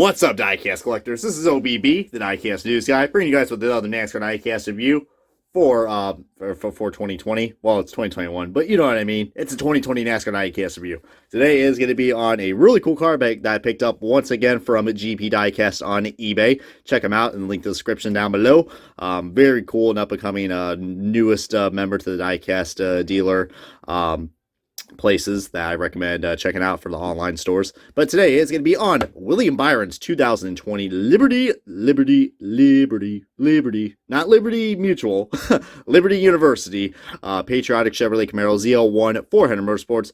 What's up, Diecast collectors? This is OBB, the Diecast news guy, bringing you guys with another NASCAR Diecast review for 2020. Well, it's 2021, but you know what I mean. It's a 2020 NASCAR Diecast review. Today is going to be on a really cool car that I picked up once again from GP Diecast on eBay. Check them out in the link to the description down below. Very cool and up-and-coming newest member to the Diecast dealer places that I recommend checking out for the online stores. But today is going to be on William Byron's 2020 Liberty, not Liberty Mutual, Liberty University, Patriotic Chevrolet Camaro ZL1 400 Motorsports.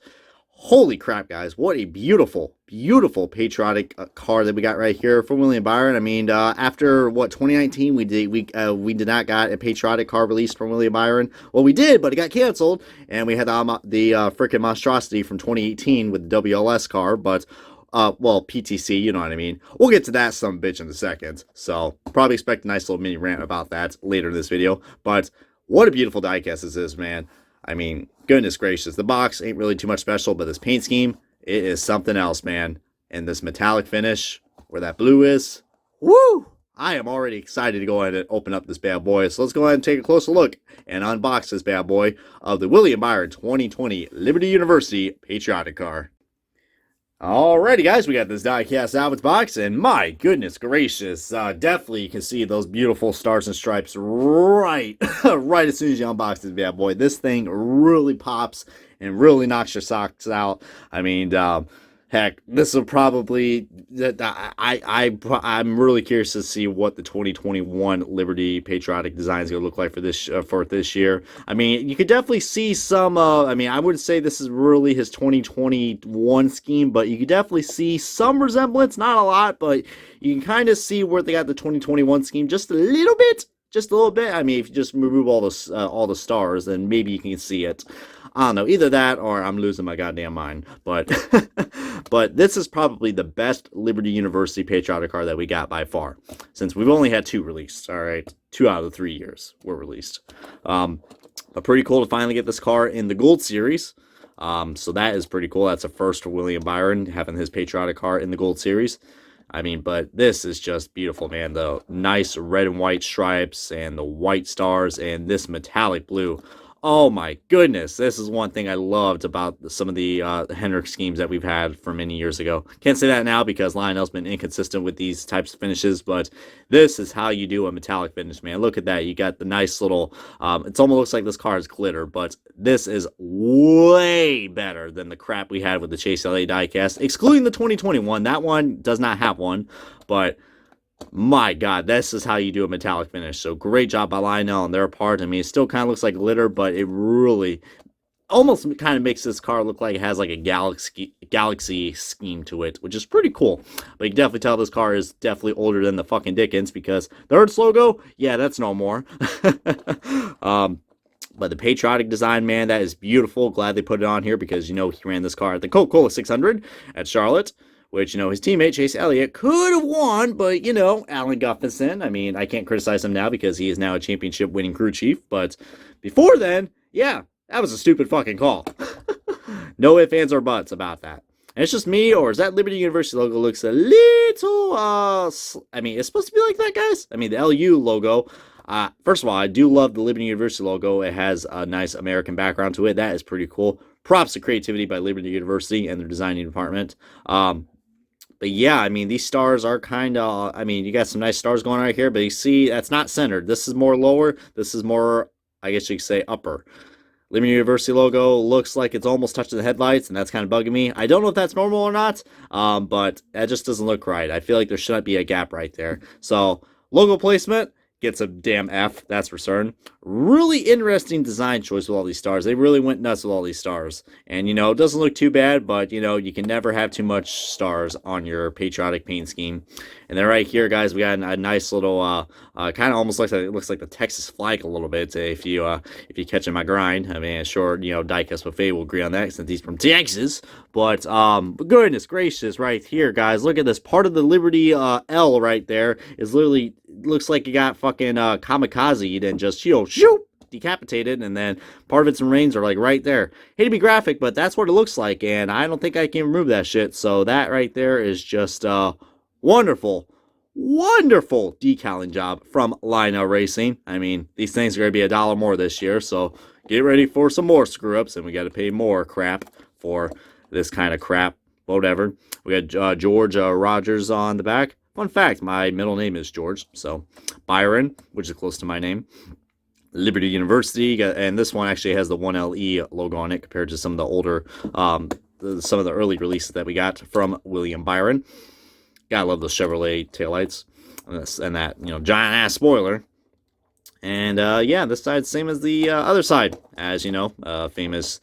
Holy crap, guys. What a beautiful, beautiful patriotic car that we got right here from William Byron. I mean, after, 2019, we did not got a patriotic car released from William Byron. Well, we did, but it got canceled, and we had the freaking monstrosity from 2018 with the WLS car, but, PTC, you know what I mean. We'll get to that some bitch in a second, so probably expect a nice little mini rant about that later in this video, but what a beautiful diecast this is, man. I mean, goodness gracious, the box ain't really too much special, but this paint scheme, it is something else, man. And this metallic finish, where that blue is, woo! I am already excited to go ahead and open up this bad boy. So let's go ahead and take a closer look and unbox this bad boy of the William Byron 2020 Liberty University Patriotic Car. Alrighty, guys, we got this diecast out of its box, and my goodness gracious, definitely you can see those beautiful stars and stripes right, right as soon as you unbox this bad boy. This thing really pops and really knocks your socks out. I mean, heck, this will probably, I'm really curious to see what the 2021 Liberty Patriotic design is going to look like for this year. I mean, you could definitely see some, I mean, I wouldn't say this is really his 2021 scheme, but you could definitely see some resemblance, not a lot, but you can kind of see where they got the 2021 scheme just a little bit. Just a little bit. I mean, if you just remove all the stars, then maybe you can see it. I don't know. Either that or I'm losing my goddamn mind. But but this is probably the best Liberty University Patriotic car that we got by far, since we've only had 2 released. All right, 2 out of the 3 years were released. But pretty cool to finally get this car in the Gold Series. So that is pretty cool. That's a first for William Byron, having his Patriotic car in the Gold Series. I mean, but this is just beautiful, man. The nice red and white stripes and the white stars and this metallic blue. Oh my goodness, this is one thing I loved about some of the Hendrick schemes that we've had from many years ago. Can't say that now because Lionel's been inconsistent with these types of finishes, but this is how you do a metallic finish, man. Look at that. You got the nice little, it almost looks like this car is glitter, but this is way better than the crap we had with the Chase LA diecast, excluding the 2021. That one does not have one, but my God, this is how you do a metallic finish. So great job by Lionel on their part. I mean, it still kind of looks like glitter, but it really almost kind of makes this car look like it has like a galaxy scheme to it, which is pretty cool. But you can definitely tell this car is definitely older than the fucking Dickens, because the Hertz logo, yeah, that's no more. But the patriotic design, man, that is beautiful. Glad they put it on here because, you know, he ran this car at the Coca-Cola 600 at Charlotte, which, you know, his teammate, Chase Elliott, could have won, but, you know, Alan Guffinson, I mean, I can't criticize him now because he is now a championship-winning crew chief, but before then, yeah, that was a stupid fucking call. No ifs, ands, or buts about that. And it's just me, or is that Liberty University logo looks a little, I mean, it's supposed to be like that, guys? I mean, the LU logo, first of all, I do love the Liberty University logo. It has a nice American background to it. That is pretty cool. Props to creativity by Liberty University and their designing department. But yeah, I mean, these stars are kind of, I mean, you got some nice stars going right here, but you see, that's not centered. This is more lower. This is more, I guess you could say, upper. Liberty University logo looks like it's almost touching the headlights, and that's kind of bugging me. I don't know if that's normal or not, but that just doesn't look right. I feel like there shouldn't be a gap right there. So, logo placement gets a damn F, that's for certain. Really interesting design choice with all these stars. They really went nuts with all these stars. And, you know, it doesn't look too bad, but, you know, you can never have too much stars on your patriotic paint scheme. And then right here, guys, we got a nice little, kind of almost looks like, it looks like the Texas flag a little bit, if you catching my grind. I mean, sure, you know, Diecast Buffet will agree on that since he's from Texas. But, goodness gracious, right here, guys, look at this. Part of the Liberty L right there is literally, looks like you got fucking kamikaze and just, you know, shoot, decapitated, and then part of its remains are like right there. Hate to be graphic, but that's what it looks like, and I don't think I can remove that shit. So that right there is just wonderful, wonderful decaling job from Lionel Racing. I mean, these things are going to be $1 more this year, so get ready for some more screw-ups, and we got to pay more crap for this kind of crap. Whatever. We got George Rogers on the back. Fun fact, my middle name is George, so Byron, which is close to my name. Liberty University, and this one actually has the 1LE logo on it compared to some of the older, some of the early releases that we got from William Byron. Gotta love those Chevrolet taillights and that, giant ass spoiler. And yeah, this side's same as the other side, as you know, famous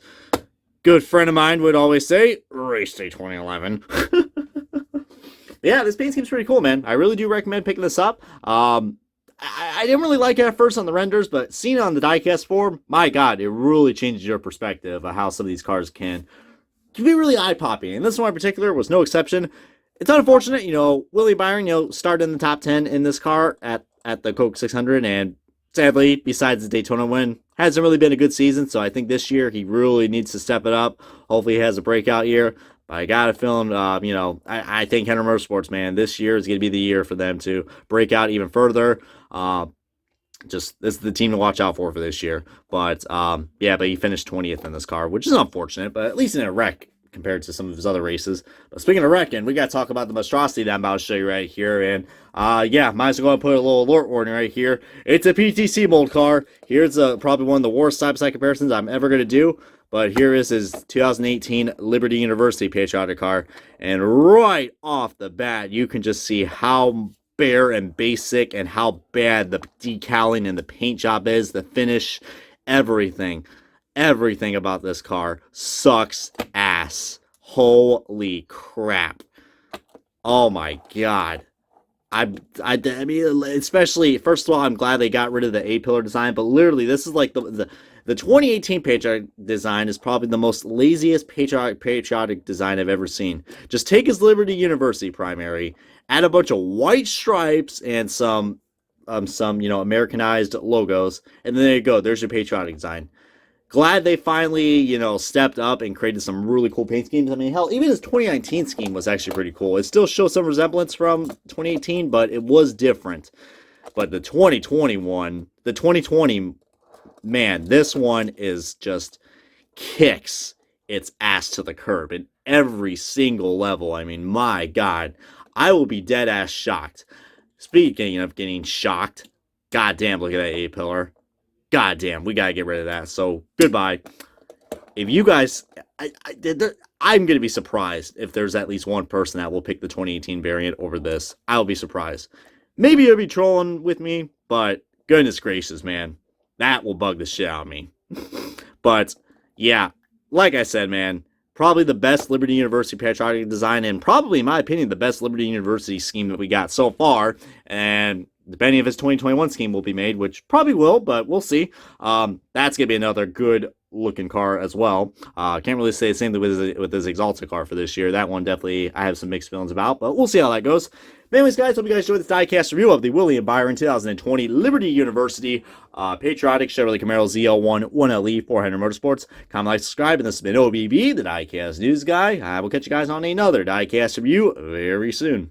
good friend of mine would always say, Race Day 2011. Yeah, this paint scheme's pretty cool, man. I really do recommend picking this up. I didn't really like it at first on the renders, but seeing it on the diecast form, my God, it really changes your perspective of how some of these cars can be really eye-popping. And this one in particular was no exception. It's unfortunate, Willie Byron, started in the top 10 in this car at the Coke 600, and sadly, besides the Daytona win, hasn't really been a good season. So I think this year he really needs to step it up. Hopefully he has a breakout year. But I got a feeling, I think Henry Motorsports, man, this year is going to be the year for them to break out even further. This is the team to watch out for this year. But, yeah, but he finished 20th in this car, which is unfortunate, but at least in a wreck compared to some of his other races. But speaking of wrecking, we got to talk about the monstrosity that I'm about to show you right here. And, yeah, might as well put a little alert warning right here. It's a PTC mold car. Here's probably one of the worst side-by-side comparisons I'm ever going to do. But here is his 2018 Liberty University Patriotic Car. And right off the bat, you can just see how bare and basic and how bad the decaling and the paint job is, the finish, everything. Everything about this car sucks ass. Holy crap. Oh my God. I mean, especially, first of all, I'm glad they got rid of the A-pillar design, but literally, this is like the 2018 Patriotic design is probably the most laziest patriotic design I've ever seen. Just take his Liberty University primary, add a bunch of white stripes and some Americanized logos, and then there you go. There's your patriotic design. Glad they finally, stepped up and created some really cool paint schemes. I mean, hell, even his 2019 scheme was actually pretty cool. It still shows some resemblance from 2018, but it was different. But the 2020, man, this one is just kicks its ass to the curb in every single level. I mean, my God, I will be dead ass shocked. Speaking of getting shocked, goddamn, look at that A-pillar. God damn, we gotta get rid of that. So, goodbye. If you guys, I'm gonna be surprised if there's at least one person that will pick the 2018 variant over this. I'll be surprised. Maybe you'll be trolling with me, but goodness gracious, man. That will bug the shit out of me. But, yeah, like I said, man, probably the best Liberty University patriotic design, and probably, in my opinion, the best Liberty University scheme that we got so far. And depending if his 2021 scheme will be made, which probably will, but we'll see. That's going to be another good looking car as well. Can't really say the same thing with his Exalted car for this year. That one definitely I have some mixed feelings about, but we'll see how that goes. But anyways, guys, hope you guys enjoyed this diecast review of the William Byron 2020 Liberty University Patriotic Chevrolet Camaro ZL1 1LE 400 Motorsports. Comment, like, subscribe, and this has been OBB, the Diecast News Guy. I will catch you guys on another diecast review very soon.